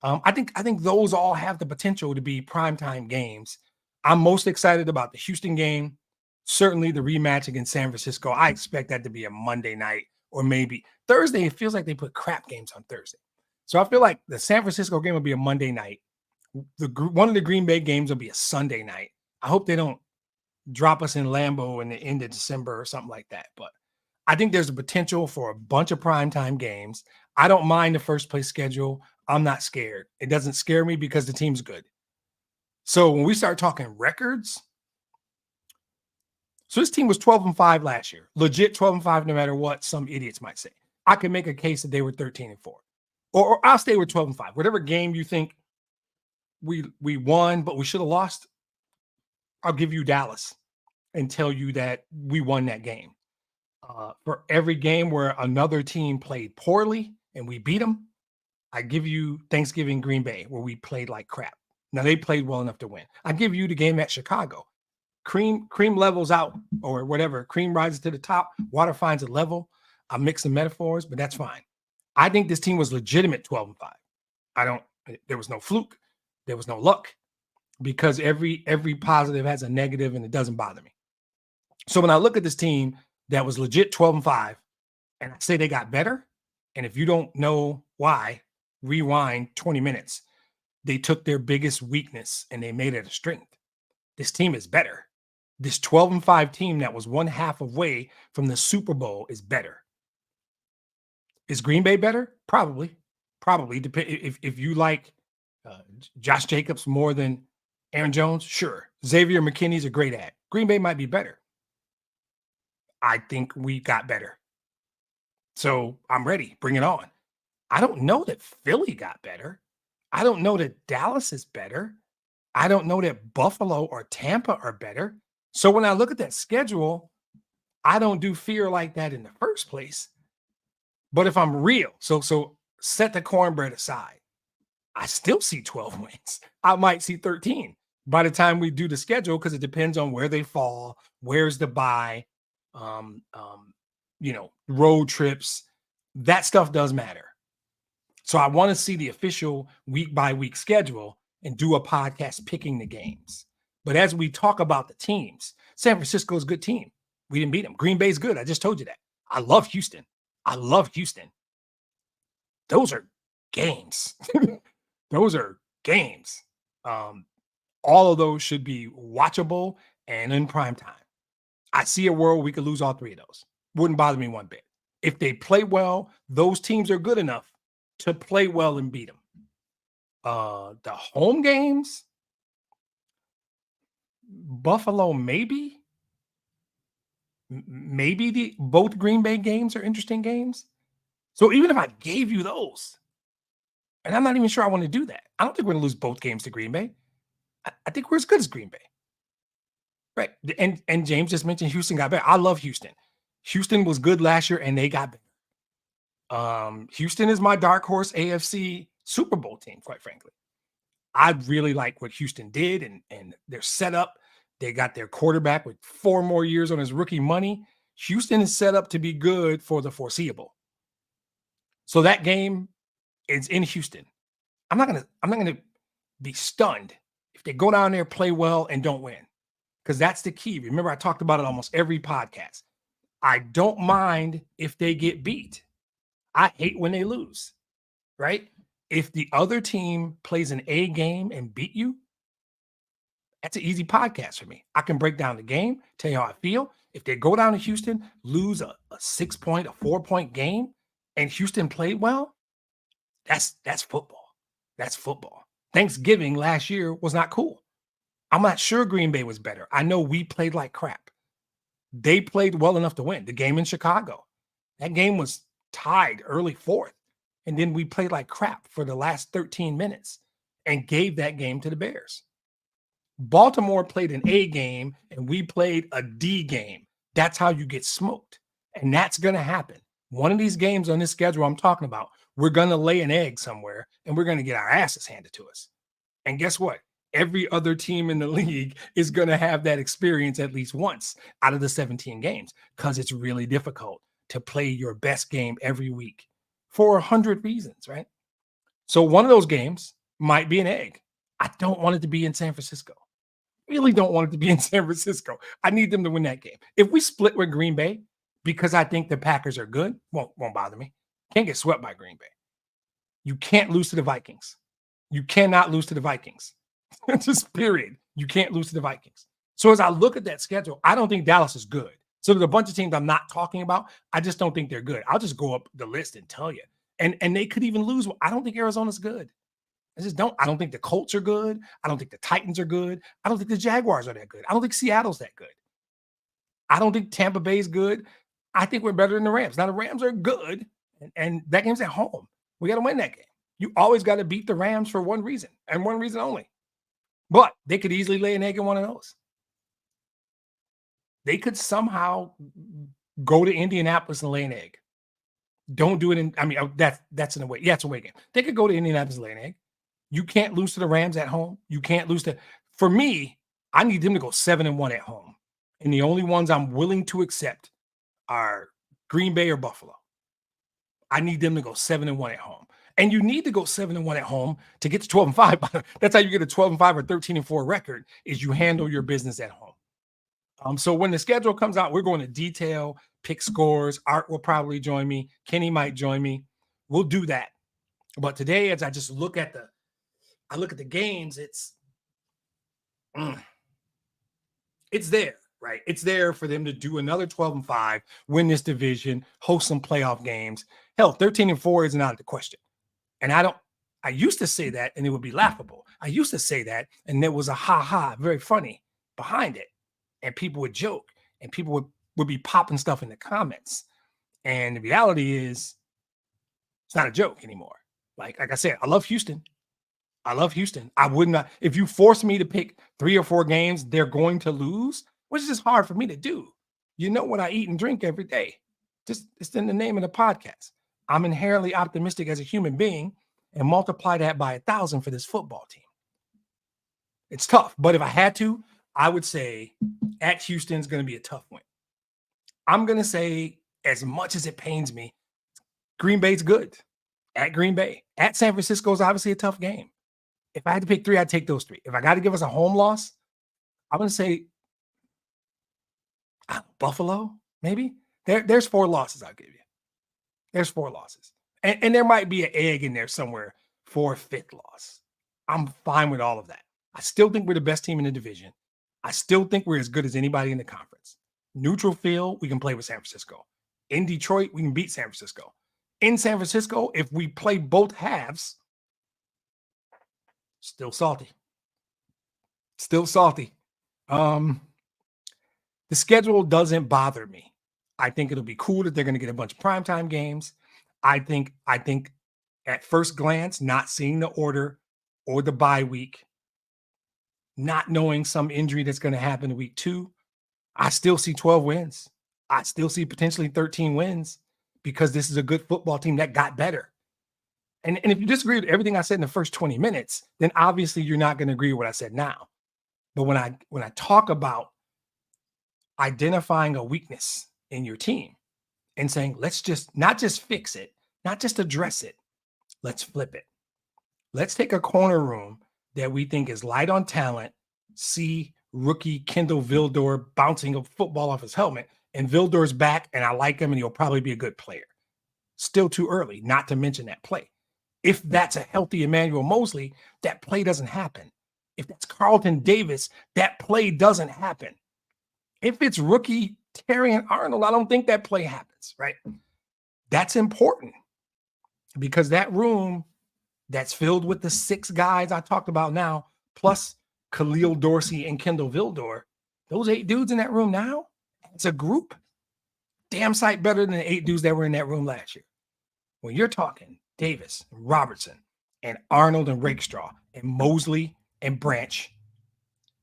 I think those all have the potential to be primetime games. I'm most excited about the Houston game. Certainly the rematch against San Francisco. I expect that to be a Monday night or maybe Thursday. It feels like they put crap games on Thursday. So I feel like the San Francisco game will be a Monday night. One of the Green Bay games will be a Sunday night. I hope they don't drop us in Lambeau in the end of December or something like that. But I think there's a potential for a bunch of primetime games. I don't mind the first place schedule. I'm not scared. It doesn't scare me because the team's good. So when we start talking records, so this team was 12-5 last year. Legit 12-5, no matter what some idiots might say. I can make a case that they were 13-4. Or I'll stay with 12-5. Whatever game you think we won, but we should have lost, I'll give you Dallas and tell you that we won that game. For every game where another team played poorly and we beat them, I give you Thanksgiving Green Bay, where we played like crap. Now, they played well enough to win. I give you the game at Chicago. Cream levels out or whatever. Cream rises to the top. Water finds a level. I'm mixing metaphors, but that's fine. I think this team was legitimate 12-5. There was no fluke. There was no luck because every positive has a negative and it doesn't bother me. So when I look at this team that was legit 12-5 and I say they got better, and if you don't know why, rewind 20 minutes. They took their biggest weakness and they made it a strength. This team is better. This 12-5 team that was one half away from the Super Bowl is better. Is Green Bay better? Probably. If you like Josh Jacobs more than Aaron Jones, sure. Xavier McKinney's a great ad. Green Bay might be better. I think we got better. So I'm ready. Bring it on. I don't know that Philly got better. I don't know that Dallas is better. I don't know that Buffalo or Tampa are better. So when I look at that schedule, I don't do fear like that in the first place. But if I'm real, so set the cornbread aside. I still see 12 wins. I might see 13 by the time we do the schedule because it depends on where they fall, where's the bye, um, um, road trips. That stuff does matter. So I want to see the official week by week schedule and do a podcast picking the games. But as we talk about the teams, San Francisco is a good team. We didn't beat them. Green Bay's good. I just told you that. I love Houston. I love Houston. Those are games. Those are games. All of those should be watchable and in prime time. I see a world we could lose all three of those. Wouldn't bother me one bit. If they play well, those teams are good enough to play well and beat them. The home games, Buffalo, maybe. Maybe both Green Bay games are interesting games. So even if I gave you those, and I'm not even sure I want to do that. I don't think we're going to lose both games to Green Bay. I think we're as good as Green Bay. Right. And James just mentioned Houston got better. I love Houston. Houston was good last year and they got better. Houston is my dark horse AFC Super Bowl team, quite frankly. I really like what Houston did and their setup. They got their quarterback with 4 more years on his rookie money. Houston is set up to be good for the foreseeable. So that game is in Houston. I'm not gonna be stunned if they go down there, play well, and don't win. Because that's the key. Remember, I talked about it almost every podcast. I don't mind if they get beat. I hate when they lose, right? If the other team plays an A game and beat you, that's an easy podcast for me. I can break down the game, tell you how I feel. If they go down to Houston, lose a 6-point, a 4-point game, and Houston played well, that's football. That's football. Thanksgiving last year was not cool. I'm not sure Green Bay was better. I know we played like crap. They played well enough to win. The game in Chicago, that game was tied early 4th. And then we played like crap for the last 13 minutes and gave that game to the Bears. Baltimore played an A game and we played a D game. That's how you get smoked. And that's going to happen. One of these games on this schedule I'm talking about, we're going to lay an egg somewhere and we're going to get our asses handed to us. And guess what? Every other team in the league is going to have that experience at least once out of the 17 games because it's really difficult to play your best game every week for 100 reasons, right? So one of those games might be an egg. I don't want it to be in San Francisco. Really don't want it to be in San Francisco. I need them to win that game. If we split with Green Bay because I think the Packers are good, won't bother me. Can't get swept by Green Bay. You can't lose to the Vikings. You cannot lose to the Vikings. Just period. You can't lose to the Vikings. So as I look at that schedule, I don't think Dallas is good. So there's a bunch of teams I'm not talking about. I just don't think they're good. I'll just go up the list and tell you. And they could even lose. I don't think Arizona's good. I don't think the Colts are good. I don't think the Titans are good. I don't think the Jaguars are that good. I don't think Seattle's that good. I don't think Tampa Bay's good. I think we're better than the Rams. Now the Rams are good, and that game's at home. We got to win that game. You always got to beat the Rams for one reason and one reason only. But they could easily lay an egg in one of those. They could somehow go to Indianapolis and lay an egg. Don't do it that's an away. Yeah, it's a away game. They could go to Indianapolis and lay an egg. You can't lose to the Rams at home. You can't lose to, for me, I need them to go 7-1 at home. And the only ones I'm willing to accept are Green Bay or Buffalo. I need them to go 7-1 at home. And you need to go 7-1 at home to get to 12-5. That's how you get a 12-5 or 13-4 record, is you handle your business at home. So when the schedule comes out, we're going to detail, pick scores. Art will probably join me. Kenny might join me. We'll do that. But today, as I just look at the games, it's there, right? It's there for them to do another 12-5, win this division, host some playoff games. Hell, 13-4 isn't out of the question. And I used to say that and it would be laughable. I used to say that and there was a ha-ha, very funny behind it. And people would joke and people would be popping stuff in the comments. And the reality is it's not a joke anymore. Like I said, I love Houston. I would not, if you force me to pick 3 or 4 games they're going to lose, which is just hard for me to do. You know what I eat and drink every day. Just it's in the name of the podcast. I'm inherently optimistic as a human being, and multiply that by 1,000 for this football team. It's tough, but if I had to, I would say at Houston's going to be a tough win. I'm going to say, as much as it pains me, Green Bay's good. At Green Bay. At San Francisco is obviously a tough game. If I had to pick 3, I'd take those 3. If I got to give us a home loss, I'm going to say Buffalo, maybe. There's 4 losses I'll give you. There's 4 losses. And there might be an egg in there somewhere for a 5th loss. I'm fine with all of that. I still think we're the best team in the division. I still think we're as good as anybody in the conference. Neutral field, we can play with San Francisco. In Detroit, we can beat San Francisco. In San Francisco, if we play both halves, still salty. Still salty. The schedule doesn't bother me. I think it'll be cool that they're going to get a bunch of primetime games. I think at first glance, not seeing the order or the bye week, not knowing some injury that's going to happen in week 2, I still see 12 wins. I still see potentially 13 wins because this is a good football team that got better. And if you disagree with everything I said in the first 20 minutes, then obviously you're not going to agree with what I said now. But when I talk about identifying a weakness in your team and saying, let's just not just fix it, not just address it, let's flip it. Let's take a corner room that we think is light on talent, see rookie Kendall Vildor bouncing a football off his helmet, and Vildor's back, and I like him, and he'll probably be a good player. Still too early, not to mention that play. If that's a healthy Emmanuel Mosley, that play doesn't happen. If that's Carlton Davis, that play doesn't happen. If it's rookie Terrion Arnold, I don't think that play happens, right? That's important because that room that's filled with the 6 guys I talked about now, plus Khalil Dorsey and Kendall Vildor, those 8 dudes in that room now, it's a group. Damn sight better than the 8 dudes that were in that room last year. When you're talking Davis, and Robertson, and Arnold and Rakestraw, and Mosley and Branch,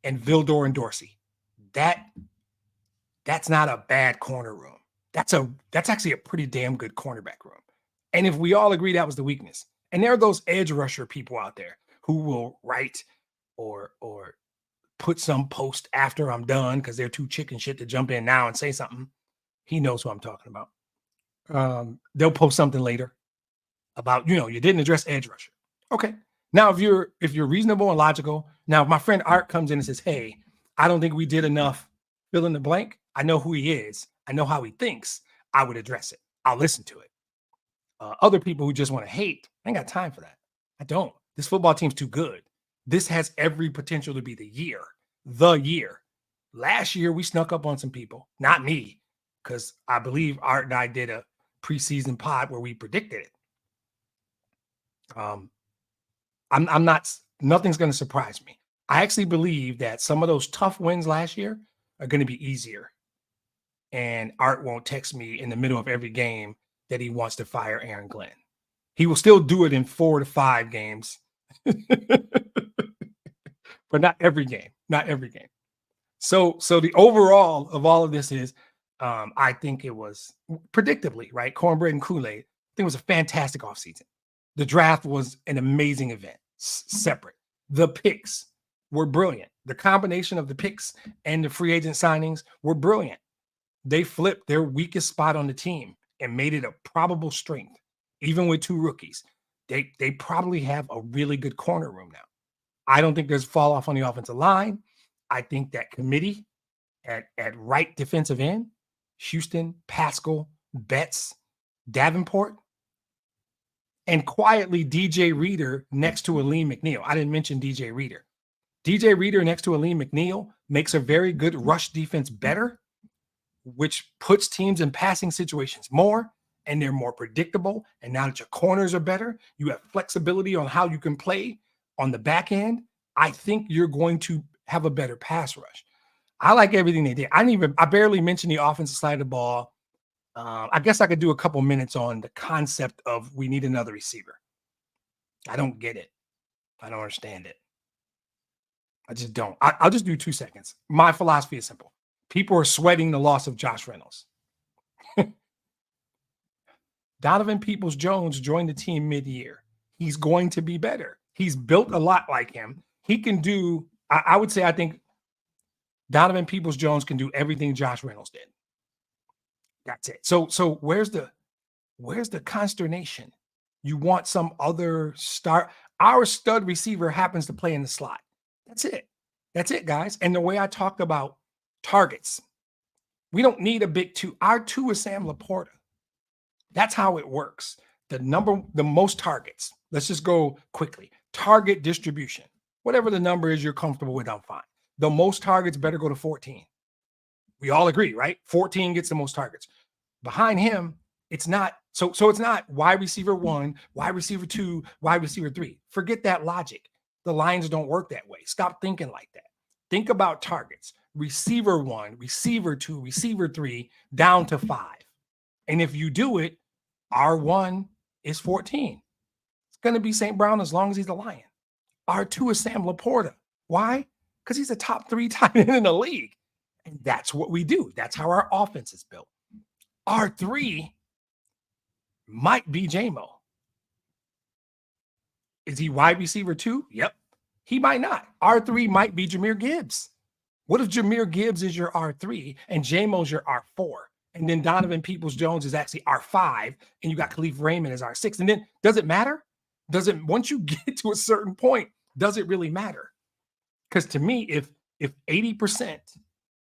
and Vildor and Dorsey, that's not a bad corner room. That's actually a pretty damn good cornerback room. And if we all agree that was the weakness, and there are those edge rusher people out there who will write or put some post after I'm done because they're too chicken shit to jump in now and say something. He knows who I'm talking about. They'll post something later about, you didn't address edge rusher. Okay. Now, if you're reasonable and logical, now if my friend Art comes in and says, hey, I don't think we did enough, fill in the blank. I know who he is. I know how he thinks. I would address it. I'll listen to it. Other people who just want to hate, I ain't got time for that. I don't. This football team's too good. This has every potential to be the year. Last year, we snuck up on some people. Not me, because I believe Art and I did a preseason pod where we predicted it. I'm not, nothing's going to surprise me. I actually believe that some of those tough wins last year are going to be easier. And Art won't text me in the middle of every game that he wants to fire Aaron Glenn. He will still do it in 4 to 5 games, but not every game. Not every game. So the overall of all of this is, I think it was predictably, right? Cornbread and Kool-Aid. I think it was a fantastic offseason. The draft was an amazing event, separate. The picks were brilliant. The combination of the picks and the free agent signings were brilliant. They flipped their weakest spot on the team and made it a probable strength, even with 2 rookies. They probably have a really good corner room now. I don't think there's fall off on the offensive line. I think that committee at right defensive end, Houston, Pascal, Betts, Davenport, and quietly DJ Reader next to Aleem McNeil. I didn't mention DJ Reader. DJ Reader next to Aleem McNeil makes a very good rush defense better, which puts teams in passing situations more, and they're more predictable. And now that your corners are better, you have flexibility on how you can play on the back end. I think you're going to have a better pass rush. I like everything they did. I barely mentioned the offensive side of the ball. I guess I could do a couple minutes on the concept of we need another receiver. I don't get it. I don't understand it. I just don't. I'll just do 2 seconds. My philosophy is simple. People are sweating the loss of Josh Reynolds. Donovan Peoples-Jones joined the team mid-year. He's going to be better. He's built a lot like him. He can do, I would say, I think Donovan Peoples-Jones can do everything Josh Reynolds did. That's it. So where's the consternation? You want some other star. Our stud receiver happens to play in the slot. That's it. That's it, guys. And the way I talked about targets, we don't need a big two. Our two is Sam Laporta. That's how it works. The most targets. Let's just go quickly. Target distribution. Whatever the number is you're comfortable with, I'm fine. The most targets better go to 14. We all agree, right? 14 gets the most targets. Behind him, it's not so it's not wide receiver 1, wide receiver 2, wide receiver 3. Forget that logic. The Lions don't work that way. Stop thinking like that. Think about targets. Receiver 1, receiver 2, receiver 3, down to 5. And if you do it, R1 is 14. It's going to be St. Brown as long as he's a Lion. R2 is Sam Laporta. Why? Because he's a top 3 tight end in the league. And that's what we do. That's how our offense is built. R3 might be J-Mo. Is he wide receiver 2? Yep. He might not. R3 might be Jahmyr Gibbs. What if Jahmyr Gibbs is your R3 and J-Mo's your R4? And then Donovan Peoples-Jones is actually R5, and you got Khalif Raymond as R6. And then does it matter? Once you get to a certain point, does it really matter? Because to me, if 80%,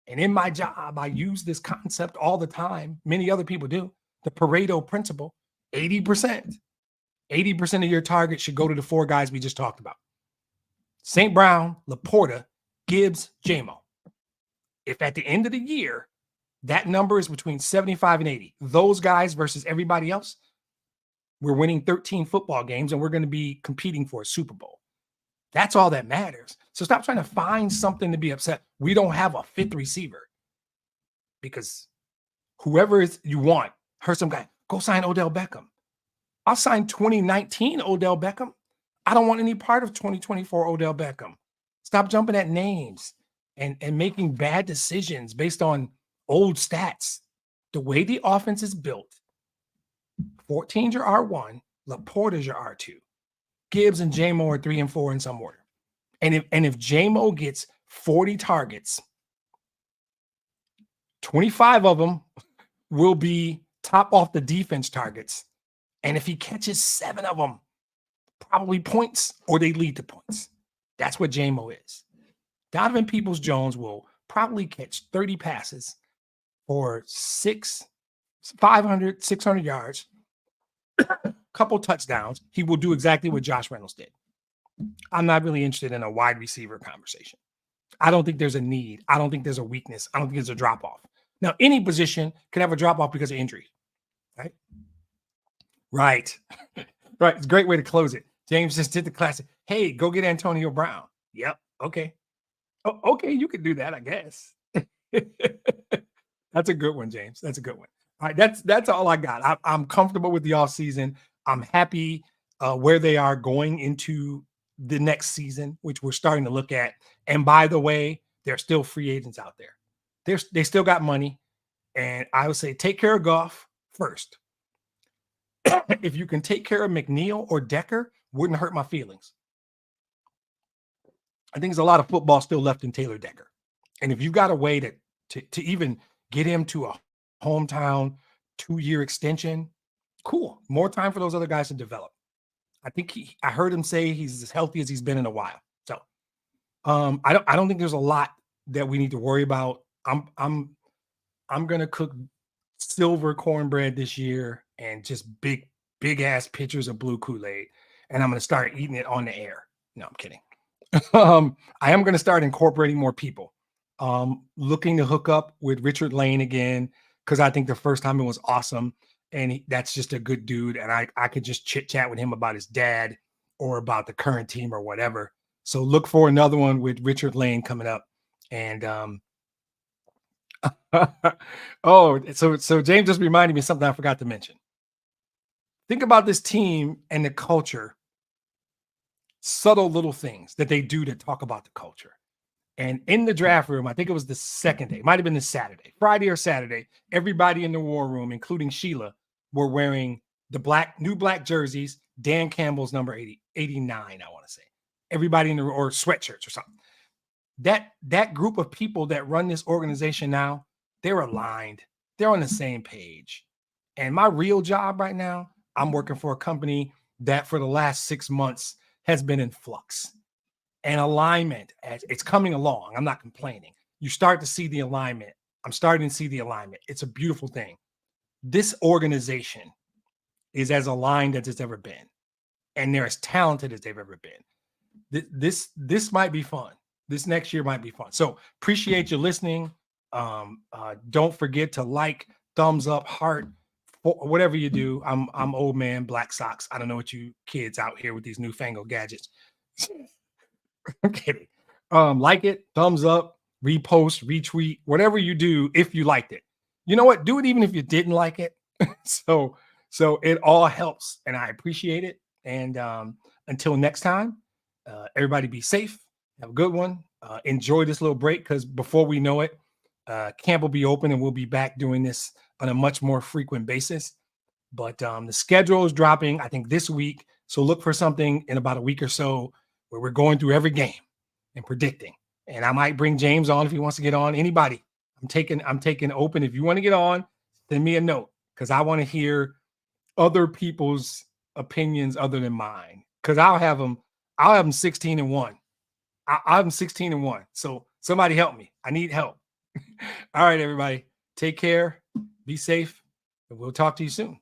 and in my job, I use this concept all the time, many other people do, the Pareto principle, 80% of your target should go to the 4 guys we just talked about. St. Brown, Laporta, Gibbs, J-Mo. If at the end of the year, that number is between 75 and 80, those guys versus everybody else, we're winning 13 football games and we're going to be competing for a Super Bowl. That's all that matters. So stop trying to find something to be upset. We don't have a 5th receiver because whoever you want, heard some guy, go sign Odell Beckham. I'll sign 2019 Odell Beckham. I don't want any part of 2024 Odell Beckham. Stop jumping at names and making bad decisions based on old stats. The way the offense is built, 14's your R1, Laporta's your R2. Gibbs and J-Mo are 3 and 4 in some order. And if J-Mo gets 40 targets, 25 of them will be top off the defense targets. And if he catches 7 of them, probably points or they lead to points. That's what J-Mo is. Donovan Peoples-Jones will probably catch 30 passes for 500, 600 yards, couple touchdowns. He will do exactly what Josh Reynolds did. I'm not really interested in a wide receiver conversation. I don't think there's a need. I don't think there's a weakness. I don't think there's a drop-off. Now, any position can have a drop-off because of injury, right? Right. Right. It's a great way to close it. James just did the classic. Hey, go get Antonio Brown. Yep. Okay. Oh, okay. You can do that, I guess. That's a good one, James. That's a good one. All right. That's all I got. I'm comfortable with the offseason. I'm happy where they are going into the next season, which we're starting to look at. And by the way, there's still free agents out there. They still got money. And I would say take care of Goff first. If you can take care of McNeil or Decker, wouldn't hurt my feelings. I think there's a lot of football still left in Taylor Decker. And if you've got a way to even get him to a hometown 2-year extension, cool. More time for those other guys to develop. I think I heard him say he's as healthy as he's been in a while. So I don't think there's a lot that we need to worry about. I'm gonna cook silver cornbread this year and just big ass pitchers of blue Kool-Aid, and I'm gonna start eating it on the air. No, I'm kidding. I am gonna start incorporating more people. Looking to hook up with Richard Lane again because I think the first time it was awesome, and that's just a good dude, and I could just chit chat with him about his dad or about the current team or whatever. So look for another one with Richard Lane coming up, and oh, so James just reminded me of something I forgot to mention. Think about this team and the culture, subtle little things that they do to talk about the culture. And in the draft room, I think it was the second day, might have been the Saturday, Friday or Saturday, everybody in the war room, including Sheila, were wearing the new black jerseys, Dan Campbell's number 80, 89, I want to say. Everybody in the or sweatshirts or something. That group of people that run this organization now, they're aligned. They're on the same page. And my real job right now, I'm working for a company that for the last 6 months has been in flux. And alignment, as it's coming along. I'm not complaining. You start to see the alignment. I'm starting to see the alignment. It's a beautiful thing. This organization is as aligned as it's ever been, and they're as talented as they've ever been. This might be fun. This next year might be fun. So appreciate you listening. Don't forget to like, thumbs up, heart, whatever you do. I'm old man, black socks. I don't know what you kids out here with these newfangled gadgets. I'm kidding. Like it, thumbs up, repost, retweet, whatever you do if you liked it. You know what? Do it even if you didn't like it. so it all helps, and I appreciate it. And until next time, everybody be safe. Have a good one. Enjoy this little break, because before we know it, camp will be open and we'll be back doing this on a much more frequent basis. But the schedule is dropping, I think, this week. So look for something in about a week or so where we're going through every game and predicting. And I might bring James on if he wants to get on. Anybody, I'm taking open. If you want to get on, send me a note, because I want to hear other people's opinions other than mine. Because I'll have them 16-1. I'll have them 16-1. So somebody help me. I need help. All right, everybody. Take care. Be safe. And we'll talk to you soon.